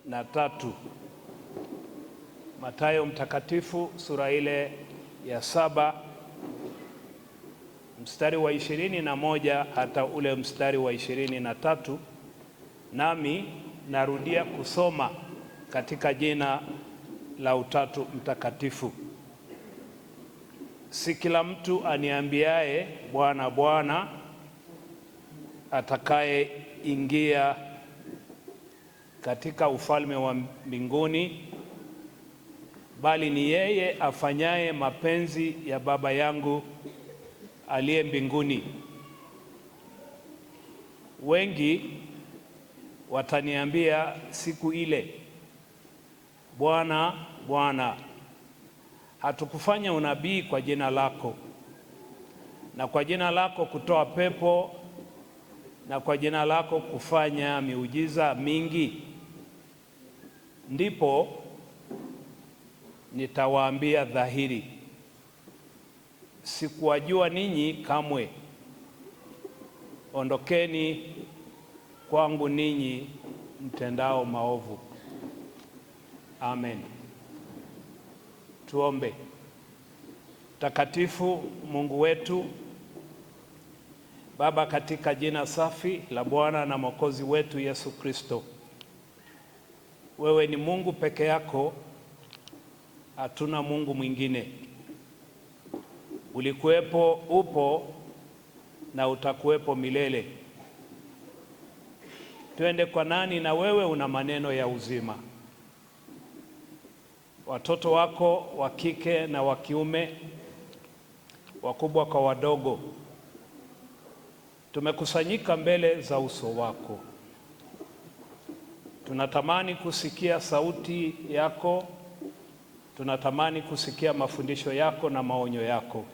23. Mathayo mtakatifu sura ile ya 7 mstari wa 21 hata ule mstari wa 23. Nami narudia kusoma katika jina la Utatu Mtakatifu. Si kila mtu aniambiaye Bwana, Bwana atakaye ingia katika ufalme wa mbinguni, bali ni yeye afanyaye mapenzi ya Baba yangu aliye mbinguni. Wengi wataniambia siku ile, Bwana, Bwana, hatukufanya unabii kwa jina lako, na kwa jina lako kutoa pepo, na kwa jina lako kufanya miujiza mingi? Ndipo nitawaambia dhahiri, sikuwajua ninyi kamwe. Ondokeni kwangu ninyi mtendao maovu. Amen. Tuombe. Mtakatifu Mungu wetu, Baba, katika jina safi la Bwana na Mwokozi wetu Yesu Kristo, wewe ni Mungu peke yako, hatuna Mungu mwingine. Ulikuwepo, upo na utakuwepo milele. Twende kwa nani? Na wewe una maneno ya uzima. Watoto wako wa kike na wa kiume, wakubwa kwa wadogo, tumekusanyika mbele za uso wako. Tunatamani kusikia sauti yako, tunatamani kusikia mafundisho yako na maonyo yako.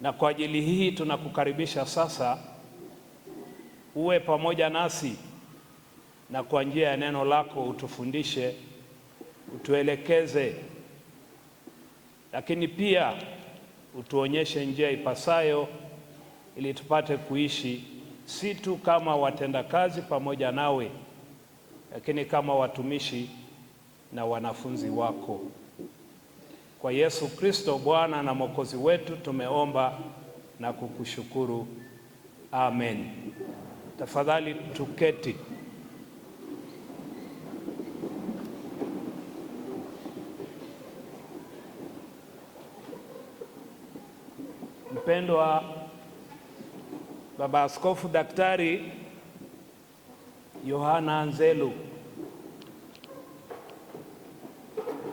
Na kwa ajili hii tunakukaribisha sasa, uwe pamoja nasi, na kwa njia ya neno lako utufundishe, utuelekeze, lakini pia utuonyeshe njia ipasayo, ili tupate kuishi si tu kama watendakazi pamoja nawe, lakini kama watumishi na wanafunzi wako. Kwa Yesu Kristo Bwana na Mwokozi wetu tumeomba na kukushukuru. Amen. Tafadhali tuketi. Mpendwa Baba Askofu Daktari Yohana Nzelu,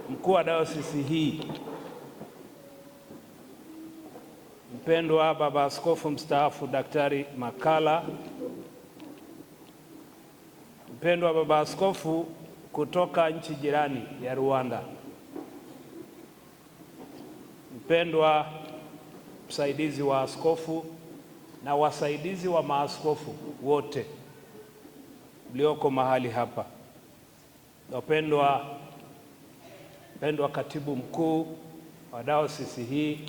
mkuu wa dayosisi hii, mpendwa Baba Askofu mstaafu Daktari Makala, mpendwa Baba Askofu kutoka nchi jirani ya Rwanda, mpendwa msaidizi wa askofu na wasaidizi wa maaskofu wote mlioko mahali hapa, wapendwa katibu mkuu wa dayosisi hii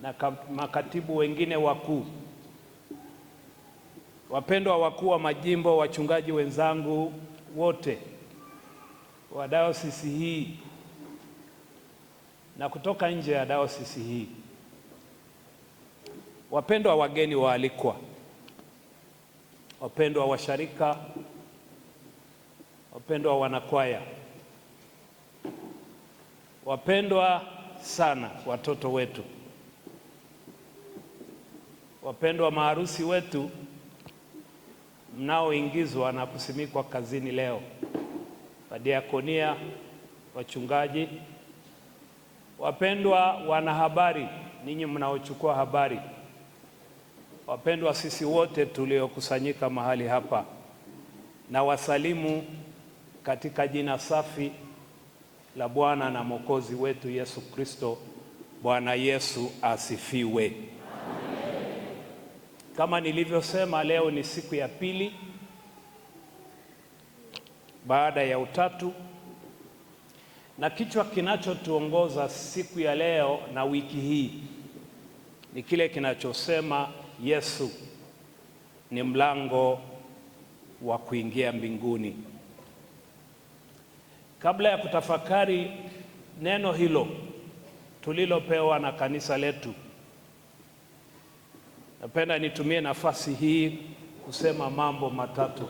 na makatibu wengine wakuu, wapendwa wakuu wa majimbo, wachungaji wenzangu wote wa dayosisi hii na kutoka nje ya dayosisi hii, wapendwa wageni waalikwa, wapendwa washarika, wapendwa wanakwaya, wapendwa sana watoto wetu, wapendwa maharusi wetu mnaoingizwa na kusimikwa kazini leo, wadiakonia, wachungaji, wapendwa wanahabari, ninyi mnaochukua habari, wapendwa sisi wote tuliokusanyika mahali hapa, na wasalimu katika jina safi la Bwana na Mwokozi wetu Yesu Kristo. Bwana Yesu asifiwe. Amen. Kama nilivyosema, leo ni siku ya pili baada ya Utatu, na kichwa kinachotuongoza siku ya leo na wiki hii ni kile kinachosema Yesu ni mlango wa kuingia mbinguni. Kabla ya kutafakari neno hilo tulilopewa na kanisa letu, napenda nitumie nafasi hii kusema mambo matatu.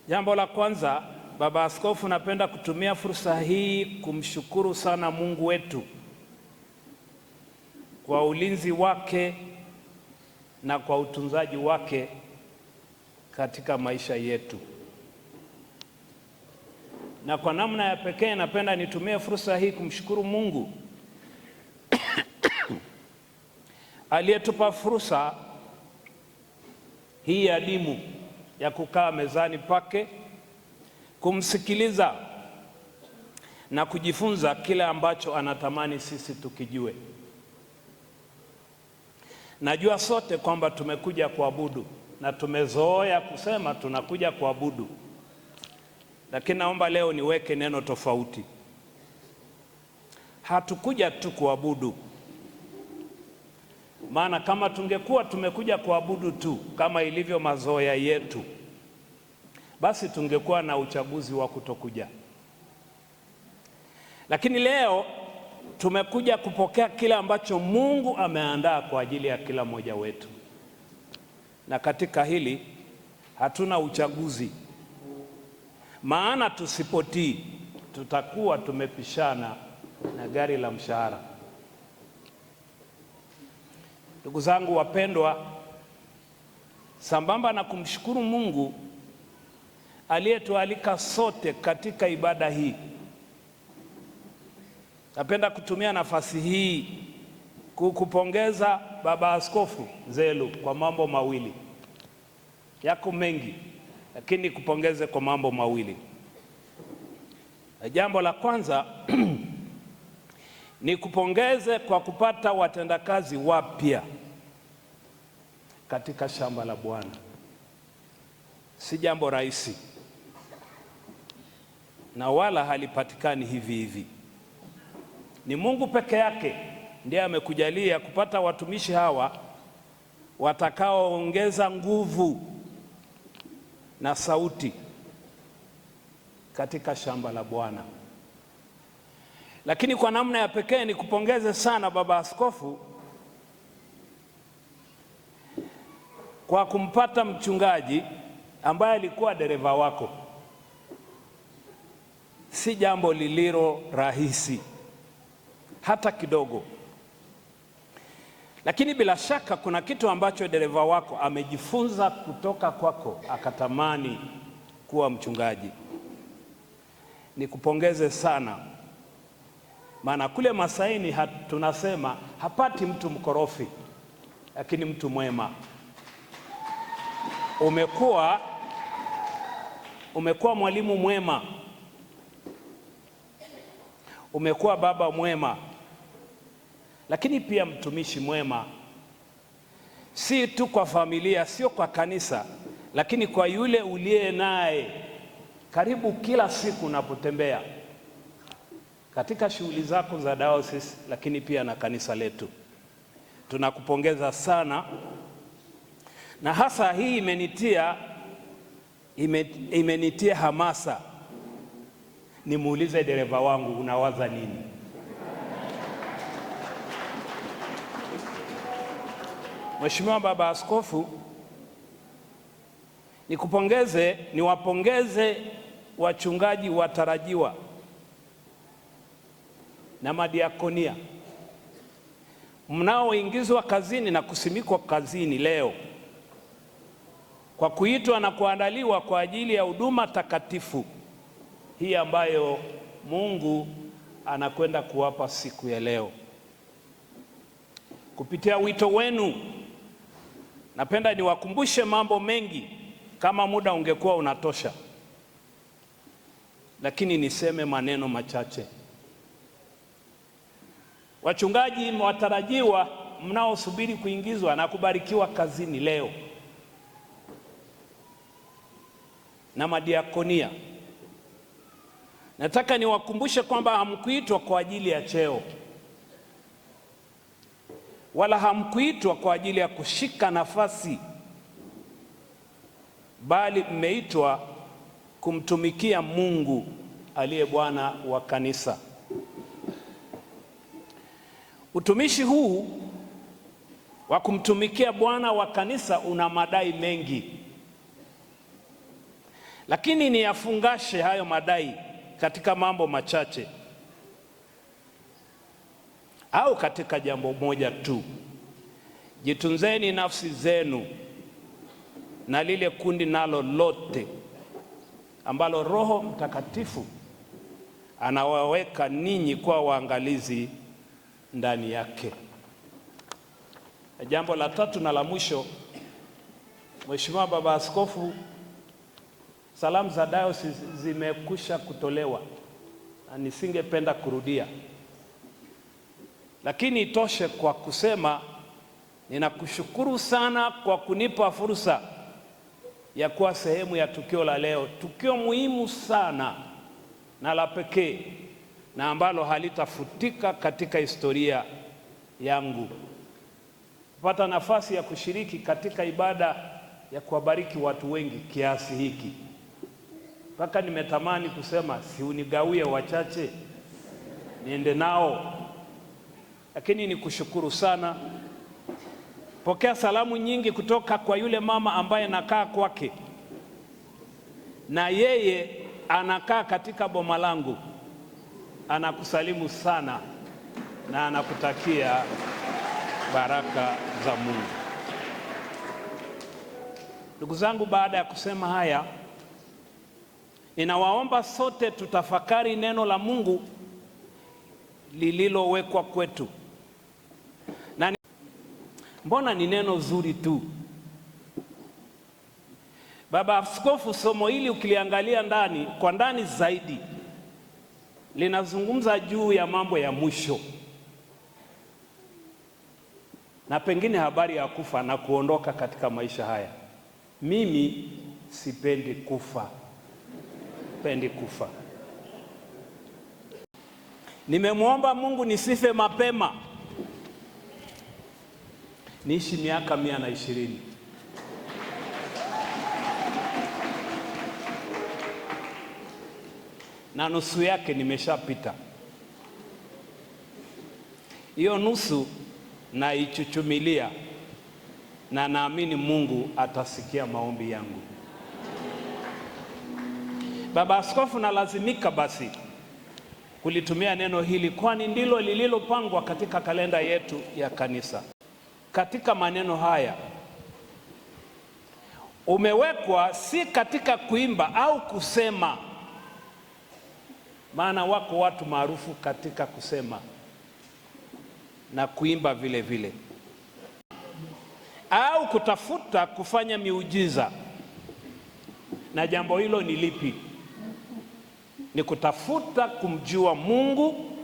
Jambo la kwanza, Baba Askofu, napenda kutumia fursa hii kumshukuru sana Mungu wetu kwa ulinzi wake na kwa utunzaji wake katika maisha yetu. Na kwa namna ya pekee napenda nitumie fursa hii kumshukuru Mungu aliyetupa fursa hii adimu ya kukaa mezani pake, kumsikiliza na kujifunza kile ambacho anatamani sisi tukijue. Najua sote kwamba tumekuja kuabudu na tumezoea kusema tunakuja kuabudu, lakini naomba leo niweke neno tofauti. Hatukuja tu kuabudu, maana kama tungekuwa tumekuja kuabudu tu kama ilivyo mazoea yetu, basi tungekuwa na uchaguzi wa kutokuja. Lakini leo tumekuja kupokea kile ambacho Mungu ameandaa kwa ajili ya kila mmoja wetu, na katika hili hatuna uchaguzi, maana tusipotii tutakuwa tumepishana na gari la mshahara. Ndugu zangu wapendwa, sambamba na kumshukuru Mungu aliyetualika sote katika ibada hii, napenda kutumia nafasi hii kukupongeza Baba Askofu Nzelu kwa mambo mawili. Yako mengi, lakini kupongeze kwa mambo mawili. Jambo la kwanza ni kupongeze kwa kupata watendakazi wapya katika shamba la Bwana. Si jambo rahisi na wala halipatikani hivi hivi. Ni Mungu peke yake ndiye amekujalia kupata watumishi hawa watakaoongeza nguvu na sauti katika shamba la Bwana. Lakini kwa namna ya pekee ni kupongeze sana Baba Askofu kwa kumpata mchungaji ambaye alikuwa dereva wako. Si jambo lililo rahisi hata kidogo, lakini bila shaka kuna kitu ambacho dereva wako amejifunza kutoka kwako akatamani kuwa mchungaji. Nikupongeze sana, maana kule Masaini tunasema hapati mtu mkorofi, lakini mtu mwema. Umekuwa mwalimu mwema, umekuwa baba mwema, lakini pia mtumishi mwema, si tu kwa familia, sio kwa kanisa, lakini kwa yule uliye naye karibu kila siku unapotembea katika shughuli zako za diocese, lakini pia na kanisa letu. Tunakupongeza sana, na hasa hii imenitia hamasa nimuulize dereva wangu, unawaza nini? Mheshimiwa Baba Askofu, niwapongeze wachungaji watarajiwa na madiakonia mnaoingizwa kazini na kusimikwa kazini leo kwa kuitwa na kuandaliwa kwa ajili ya huduma takatifu hii ambayo Mungu anakwenda kuwapa siku ya leo. Kupitia wito wenu, napenda niwakumbushe mambo mengi, kama muda ungekuwa unatosha, lakini niseme maneno machache. Wachungaji watarajiwa mnaosubiri kuingizwa na kubarikiwa kazini leo, na madiakonia, nataka niwakumbushe kwamba hamkuitwa kwa ajili ya cheo, wala hamkuitwa kwa ajili ya kushika nafasi, bali mmeitwa kumtumikia Mungu aliye Bwana wa kanisa. Utumishi huu wa kumtumikia Bwana wa kanisa una madai mengi, lakini niyafungashe hayo madai katika mambo machache au katika jambo moja tu. Jitunzeni nafsi zenu na lile kundi nalo lote ambalo Roho Mtakatifu anawaweka ninyi kwa waangalizi ndani yake. Jambo la tatu na la mwisho, Mheshimiwa Baba Askofu, salamu za dayosisi zimekusha kutolewa na nisingependa kurudia, lakini itoshe kwa kusema ninakushukuru sana kwa kunipa fursa ya kuwa sehemu ya tukio la leo, tukio muhimu sana na la pekee na ambalo halitafutika katika historia yangu. Kupata nafasi ya kushiriki katika ibada ya kuwabariki watu wengi kiasi hiki, mpaka nimetamani kusema si unigawie wachache niende nao, lakini nikushukuru sana. Pokea salamu nyingi kutoka kwa yule mama ambaye nakaa kwake na yeye anakaa katika boma langu. Anakusalimu sana na anakutakia baraka za Mungu. Ndugu zangu, baada ya kusema haya, ninawaomba sote tutafakari neno la Mungu lililowekwa kwetu. Na mbona ni neno zuri tu. Baba Askofu, somo hili ukiliangalia kwa ndani zaidi linazungumza juu ya mambo ya mwisho, na pengine habari ya kufa na kuondoka katika maisha haya. Mimi sipendi kufa, sipendi kufa. Nimemwomba Mungu nisife mapema, niishi miaka 120. Na nusu yake nimeshapita. Hiyo nusu na ichuchumilia, na naamini Mungu atasikia maombi yangu. Baba Askofu, nalazimika basi kulitumia neno hili, kwani ndilo lililopangwa katika kalenda yetu ya kanisa. Katika maneno haya umewekwa si katika kuimba au kusema, maana wako watu maarufu katika kusema na kuimba vile vile, au kutafuta kufanya miujiza. Na jambo hilo ni lipi? Ni kutafuta kumjua Mungu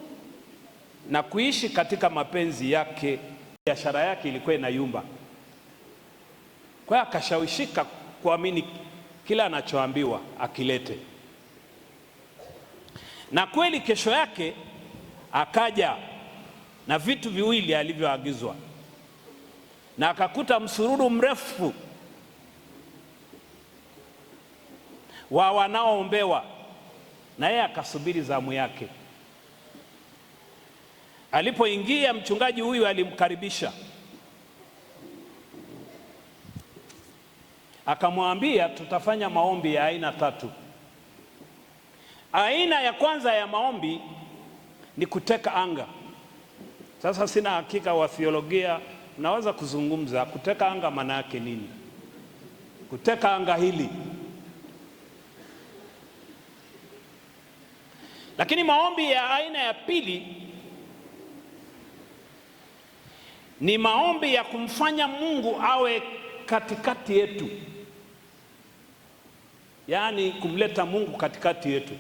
na kuishi katika mapenzi yake. Biashara yake ilikuwa inayumba, kwa hiyo akashawishika kuamini kila anachoambiwa akilete. Na kweli kesho yake akaja na vitu viwili alivyoagizwa, na akakuta msururu mrefu wa wanaoombewa, na yeye akasubiri zamu yake. Alipoingia, mchungaji huyu alimkaribisha, akamwambia tutafanya maombi ya aina 3. Aina ya kwanza ya maombi ni kuteka anga. Sasa sina hakika wa theolojia naweza kuzungumza kuteka anga maana yake nini, kuteka anga hili. Lakini maombi ya aina ya pili ni maombi ya kumfanya Mungu awe katikati yetu, yaani kumleta Mungu katikati yetu.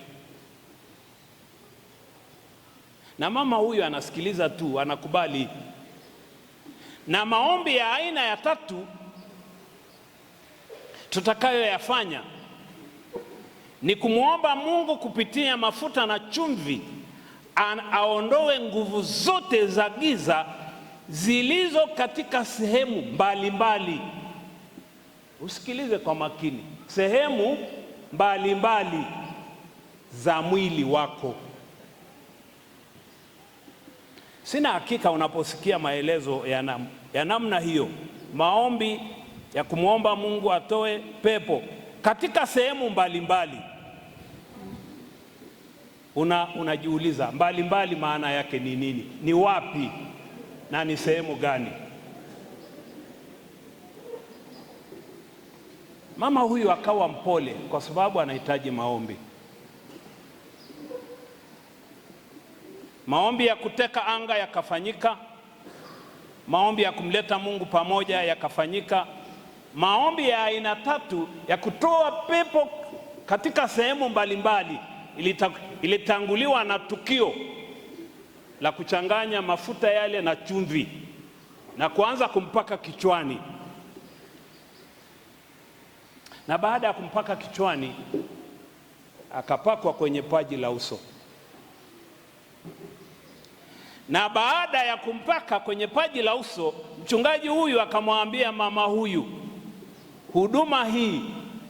Na mama huyu anasikiliza tu, anakubali. Na maombi ya aina ya 3 tutakayoyafanya ni kumwomba Mungu kupitia mafuta na chumvi aondoe nguvu zote za giza zilizo katika sehemu mbalimbali. Usikilize kwa makini. Sehemu mbalimbali za mwili wako. Sina hakika unaposikia maelezo ya namna hiyo, maombi ya kumwomba Mungu atoe pepo katika sehemu mbalimbali, unajiuliza mbalimbali maana yake ni nini? Ni wapi na ni sehemu gani? Mama huyu akawa mpole kwa sababu anahitaji maombi. Maombi ya kuteka anga yakafanyika, maombi ya kumleta Mungu pamoja yakafanyika, maombi ya aina tatu ya kutoa pepo katika sehemu mbalimbali ilitanguliwa na tukio la kuchanganya mafuta yale na chumvi na kuanza kumpaka kichwani, na baada ya kumpaka kichwani akapakwa kwenye paji la uso, na baada ya kumpaka kwenye paji la uso, mchungaji huyu akamwambia mama huyu, huduma hii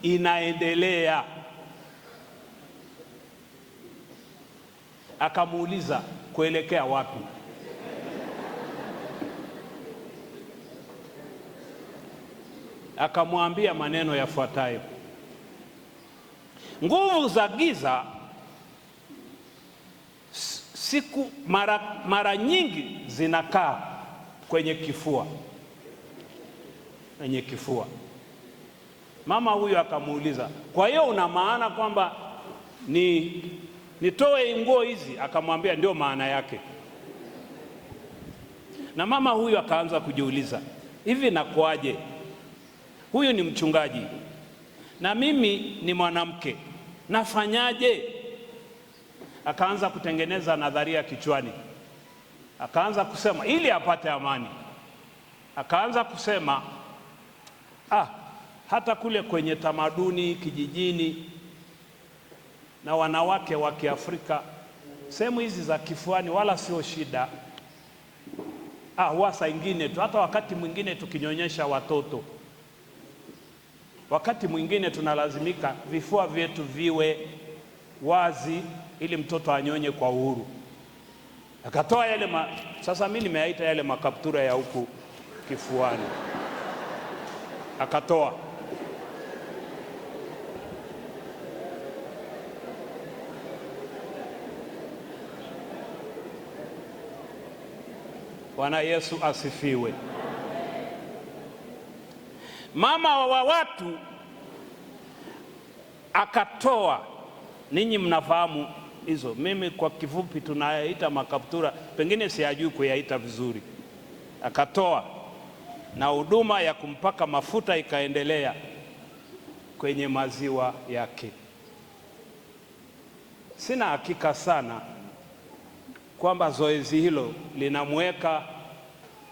inaendelea. Akamuuliza, kuelekea wapi? Akamwambia maneno yafuatayo: nguvu za giza mara nyingi zinakaa kwenye kifua, kwenye kifua. Mama huyu akamuuliza, kwa hiyo una maana kwamba nitoe nguo hizi? Akamwambia ndio maana yake. Na mama huyu akaanza kujiuliza, hivi nakuaje? Huyu ni mchungaji na mimi ni mwanamke, nafanyaje? Akaanza kutengeneza nadharia kichwani, akaanza kusema ili apate amani. Akaanza kusema hata kule kwenye tamaduni kijijini na wanawake wa Kiafrika, sehemu hizi za kifuani wala sio shida. Huwa saa ingine tu, hata wakati mwingine tukinyonyesha watoto, wakati mwingine tunalazimika vifua vyetu viwe wazi ili mtoto anyonye kwa uhuru. Akatoa yale sasa mimi nimeaita yale makaptura ya huku kifuani, akatoa. Bwana Yesu asifiwe. Mama wa watu akatoa. Ninyi mnafahamu hizo, mimi kwa kifupi tunayaita makaptura, pengine siyajui kuyaita vizuri. Akatoa na huduma ya kumpaka mafuta ikaendelea kwenye maziwa yake. Sina hakika sana kwamba zoezi hilo linamweka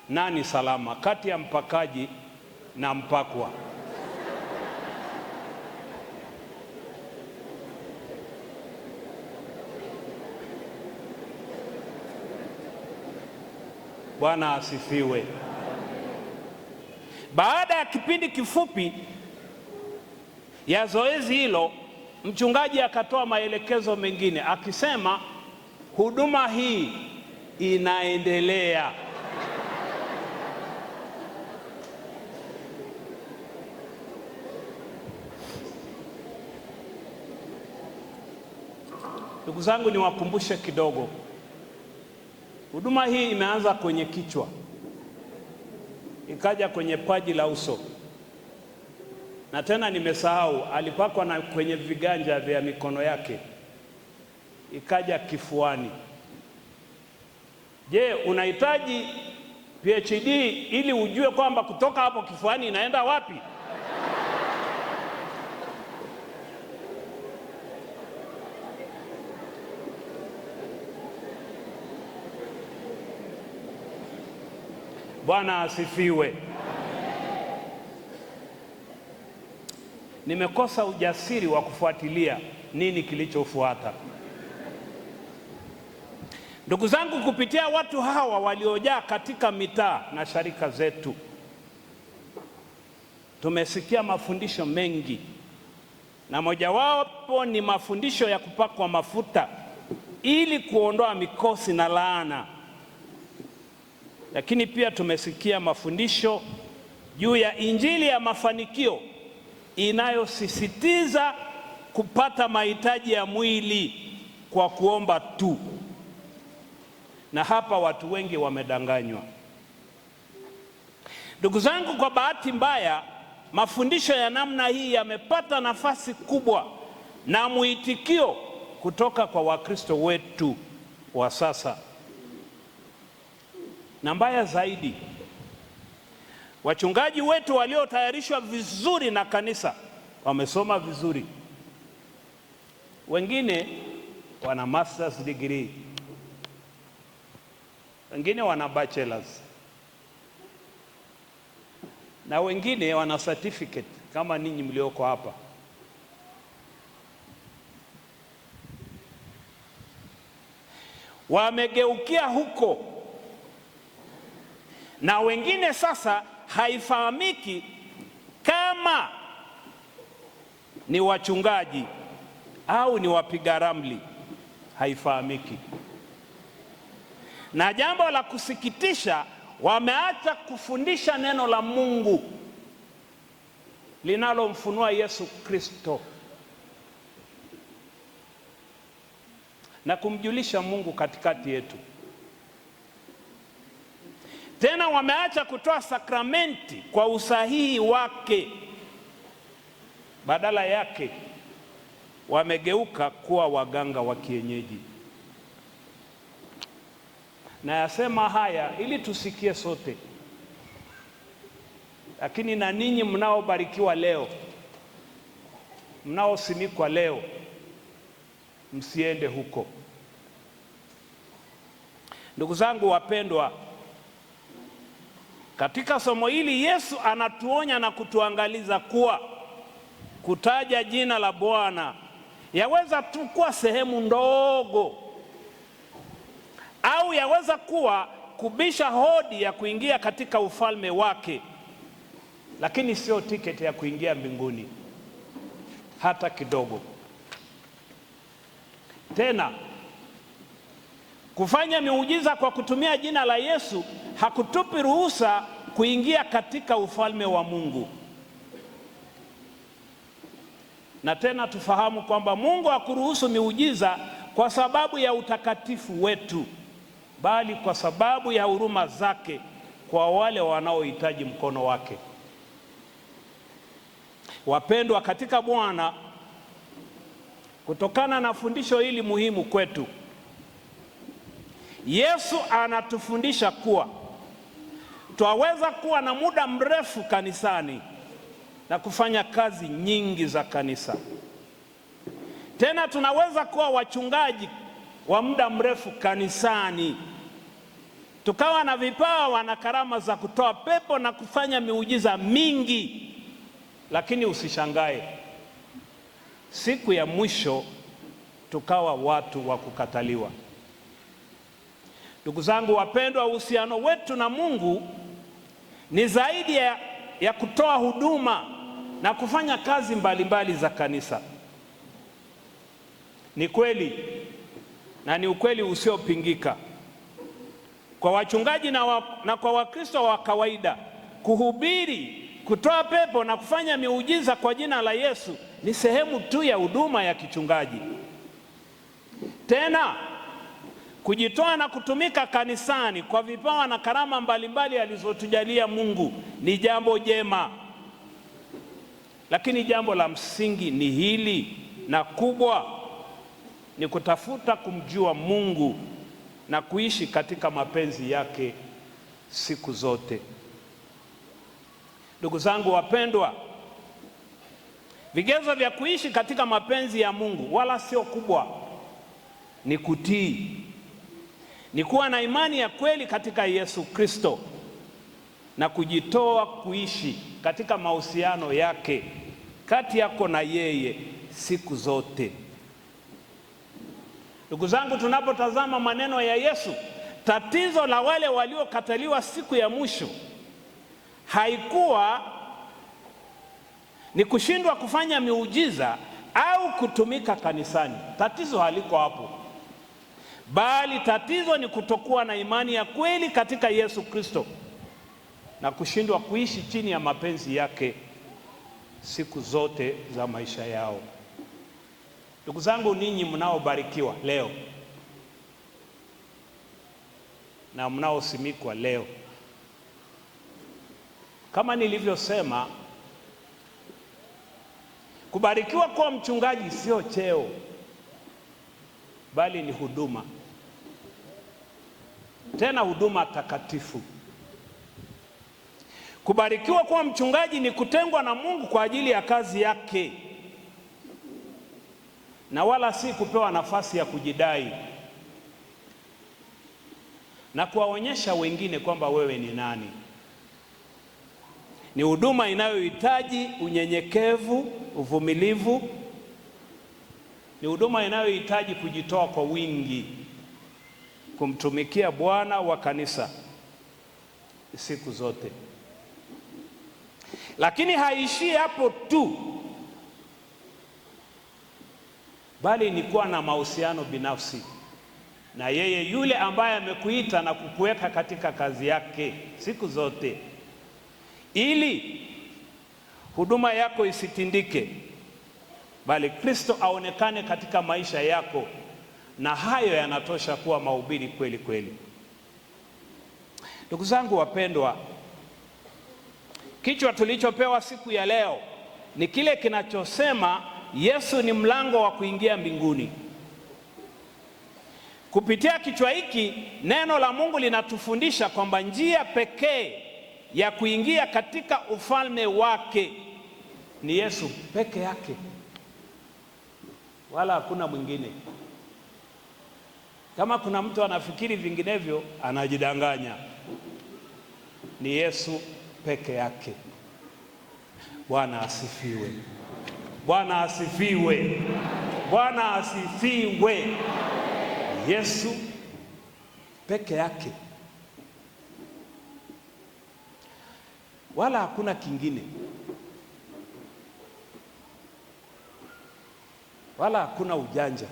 nani salama kati ya mpakaji na mpakwa. Bwana asifiwe. Baada ya kipindi kifupi ya zoezi hilo, mchungaji akatoa maelekezo mengine akisema huduma hii inaendelea. Ndugu zangu, niwakumbushe kidogo. Huduma hii imeanza kwenye kichwa, ikaja kwenye paji la uso, na tena nimesahau alipakwa na kwenye viganja vya mikono yake, ikaja kifuani. Je, unahitaji PhD ili ujue kwamba kutoka hapo kifuani inaenda wapi? Bwana asifiwe. Nimekosa ujasiri wa kufuatilia nini kilichofuata. Ndugu zangu, kupitia watu hawa waliojaa katika mitaa na sharika zetu, tumesikia mafundisho mengi na mojawapo ni mafundisho ya kupakwa mafuta ili kuondoa mikosi na laana. Lakini pia tumesikia mafundisho juu ya injili ya mafanikio inayosisitiza kupata mahitaji ya mwili kwa kuomba tu. Na hapa watu wengi wamedanganywa. Ndugu zangu, kwa bahati mbaya mafundisho ya namna hii yamepata nafasi kubwa na mwitikio kutoka kwa Wakristo wetu wa sasa. Na mbaya zaidi, wachungaji wetu waliotayarishwa vizuri na kanisa, wamesoma vizuri, wengine wana masters degree, wengine wana bachelors, na wengine wana certificate kama ninyi mlioko hapa. Wamegeukia huko, na wengine sasa haifahamiki kama ni wachungaji au ni wapiga ramli, haifahamiki. Na jambo la kusikitisha, wameacha kufundisha neno la Mungu linalomfunua Yesu Kristo na kumjulisha Mungu katikati yetu. Tena wameacha kutoa sakramenti kwa usahihi wake. Badala yake wamegeuka kuwa waganga wa kienyeji. Na yasema haya ili tusikie sote. Lakini na ninyi mnaobarikiwa leo, mnaosimikwa leo, msiende huko. Ndugu zangu wapendwa, katika somo hili Yesu anatuonya na kutuangaliza kuwa kutaja jina la Bwana yaweza tu kuwa sehemu ndogo, au yaweza kuwa kubisha hodi ya kuingia katika ufalme wake, lakini sio tiketi ya kuingia mbinguni hata kidogo. Tena kufanya miujiza kwa kutumia jina la Yesu hakutupi ruhusa kuingia katika ufalme wa Mungu. Na tena tufahamu kwamba Mungu hakuruhusu miujiza kwa sababu ya utakatifu wetu, bali kwa sababu ya huruma zake kwa wale wanaohitaji mkono wake. Wapendwa katika Bwana, kutokana na fundisho hili muhimu kwetu, Yesu anatufundisha kuwa twaweza kuwa na muda mrefu kanisani na kufanya kazi nyingi za kanisa. Tena tunaweza kuwa wachungaji wa muda mrefu kanisani, tukawa na vipawa na karama za kutoa pepo na kufanya miujiza mingi, lakini usishangae siku ya mwisho tukawa watu wa kukataliwa. Ndugu zangu wapendwa, uhusiano wetu na Mungu ni zaidi ya kutoa huduma na kufanya kazi mbalimbali za kanisa. Ni kweli na ni ukweli usiopingika kwa wachungaji na kwa Wakristo wa kawaida, kuhubiri, kutoa pepo na kufanya miujiza kwa jina la Yesu ni sehemu tu ya huduma ya kichungaji. Tena kujitoa na kutumika kanisani kwa vipawa na karama mbalimbali alizotujalia Mungu ni jambo jema, lakini jambo la msingi ni hili na kubwa, ni kutafuta kumjua Mungu na kuishi katika mapenzi yake siku zote. Ndugu zangu wapendwa, vigezo vya kuishi katika mapenzi ya Mungu wala sio kubwa, ni kutii, ni kuwa na imani ya kweli katika Yesu Kristo na kujitoa kuishi katika mahusiano yake kati yako na yeye siku zote. Ndugu zangu, tunapotazama maneno ya Yesu, tatizo la wale waliokataliwa siku ya mwisho haikuwa ni kushindwa kufanya miujiza au kutumika kanisani. Tatizo haliko hapo, bali tatizo ni kutokuwa na imani ya kweli katika Yesu Kristo na kushindwa kuishi chini ya mapenzi yake siku zote za maisha yao. Ndugu zangu, ninyi mnaobarikiwa leo na mnaosimikwa leo, kama nilivyosema, kubarikiwa kuwa mchungaji sio cheo, bali ni huduma, tena huduma takatifu. Kubarikiwa kuwa mchungaji ni kutengwa na Mungu kwa ajili ya kazi yake, na wala si kupewa nafasi ya kujidai na kuwaonyesha wengine kwamba wewe ni nani. Ni huduma inayohitaji unyenyekevu, uvumilivu. Ni huduma inayohitaji kujitoa kwa wingi, kumtumikia Bwana wa kanisa siku zote. Lakini haishii hapo tu, bali ni kuwa na mahusiano binafsi na yeye yule ambaye amekuita na kukuweka katika kazi yake siku zote, ili huduma yako isitindike, bali Kristo aonekane katika maisha yako, na hayo yanatosha kuwa mahubiri kweli kweli. Ndugu zangu wapendwa, kichwa tulichopewa siku ya leo ni kile kinachosema Yesu ni mlango wa kuingia mbinguni. Kupitia kichwa hiki, neno la Mungu linatufundisha kwamba njia pekee ya kuingia katika ufalme wake ni Yesu peke yake, wala hakuna mwingine. Kama kuna mtu anafikiri vinginevyo, anajidanganya. Ni Yesu peke yake. Bwana asifiwe! Bwana asifiwe! Bwana asifiwe! Yesu peke yake, wala hakuna kingine, wala hakuna ujanja,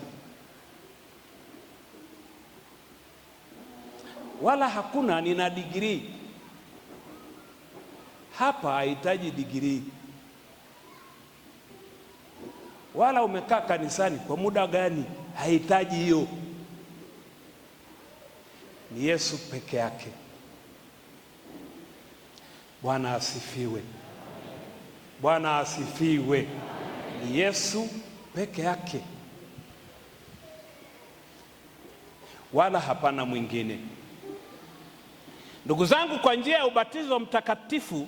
wala hakuna nina degree. Hapa hahitaji degree. Wala umekaa kanisani kwa muda gani, hahitaji hiyo. Ni Yesu peke yake. Bwana asifiwe! Bwana asifiwe! Ni Yesu peke yake, wala hapana mwingine. Ndugu zangu, kwa njia ya ubatizo mtakatifu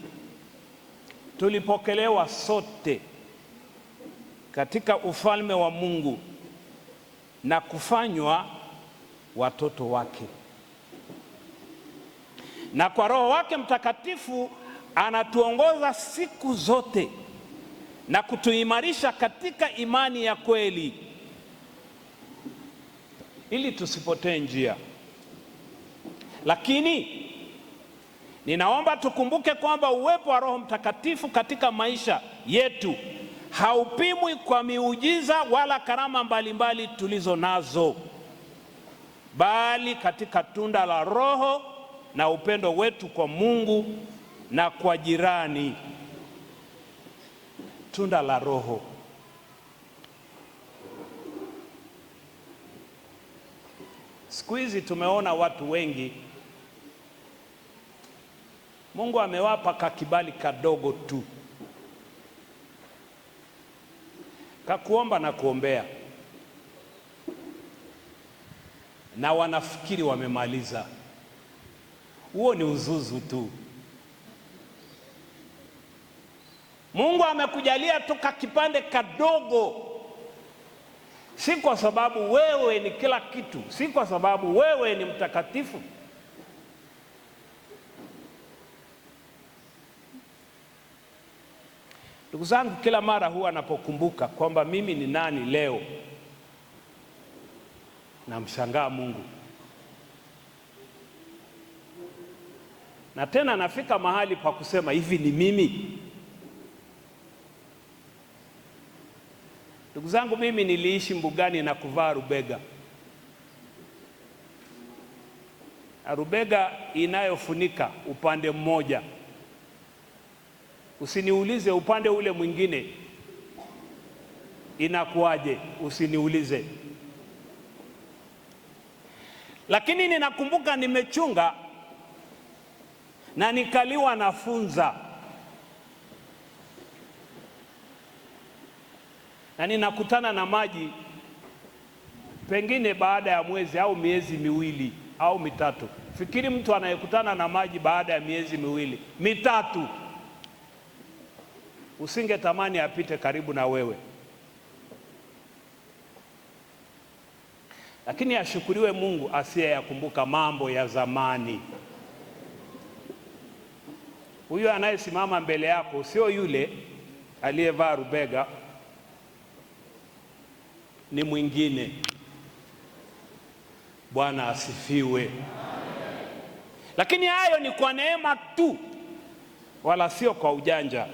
tulipokelewa sote katika ufalme wa Mungu na kufanywa watoto wake, na kwa Roho wake Mtakatifu anatuongoza siku zote na kutuimarisha katika imani ya kweli, ili tusipotee njia. Lakini ninaomba tukumbuke kwamba uwepo wa Roho Mtakatifu katika maisha yetu haupimwi kwa miujiza wala karama mbalimbali tulizo nazo, bali katika tunda la Roho na upendo wetu kwa Mungu na kwa jirani. Tunda la Roho. Siku hizi tumeona watu wengi Mungu amewapa kakibali kadogo tu, kakuomba na kuombea, na wanafikiri wamemaliza. Huo ni uzuzu tu. Mungu amekujalia tu kakipande kadogo, si kwa sababu wewe ni kila kitu, si kwa sababu wewe ni mtakatifu. Ndugu zangu, kila mara huwa napokumbuka kwamba mimi ni nani leo, namshangaa Mungu. Na tena nafika mahali pa kusema, hivi ni mimi? Ndugu zangu, mimi niliishi mbugani na kuvaa rubega. Rubega inayofunika upande mmoja. Usiniulize upande ule mwingine inakuwaje, usiniulize. Lakini ninakumbuka nimechunga na nikaliwa na funza, na ninakutana na maji pengine baada ya mwezi au miezi miwili au mitatu. Fikiri mtu anayekutana na maji baada ya miezi miwili mitatu, usingetamani apite karibu na wewe. Lakini ashukuriwe Mungu asiyeyakumbuka mambo ya zamani. Huyu anayesimama mbele yako sio yule aliyevaa rubega, ni mwingine. Bwana asifiwe. Lakini hayo ni kwa neema tu, wala sio kwa ujanja.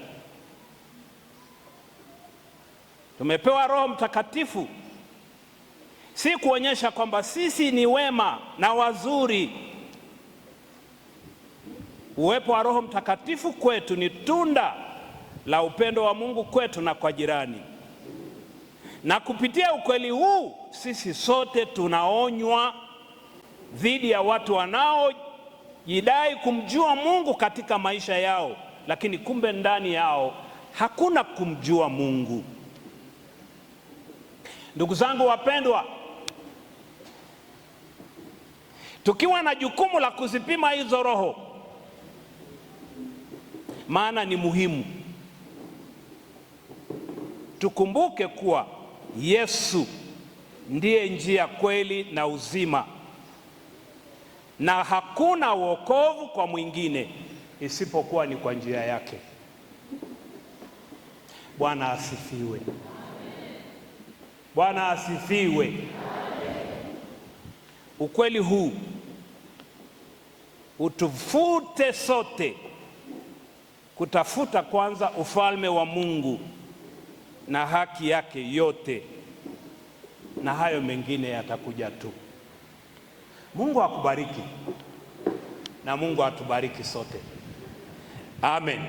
Tumepewa Roho Mtakatifu si kuonyesha kwamba sisi ni wema na wazuri. Uwepo wa Roho Mtakatifu kwetu ni tunda la upendo wa Mungu kwetu na kwa jirani. Na kupitia ukweli huu sisi sote tunaonywa dhidi ya watu wanaojidai kumjua Mungu katika maisha yao, lakini kumbe ndani yao hakuna kumjua Mungu. Ndugu zangu wapendwa, tukiwa na jukumu la kuzipima hizo roho, maana ni muhimu, tukumbuke kuwa Yesu ndiye njia, kweli na uzima, na hakuna wokovu kwa mwingine isipokuwa ni kwa njia yake. Bwana asifiwe. Bwana asifiwe. Ukweli huu utufute sote kutafuta kwanza ufalme wa Mungu na haki yake yote, na hayo mengine yatakuja tu. Mungu akubariki na Mungu atubariki sote. Amen.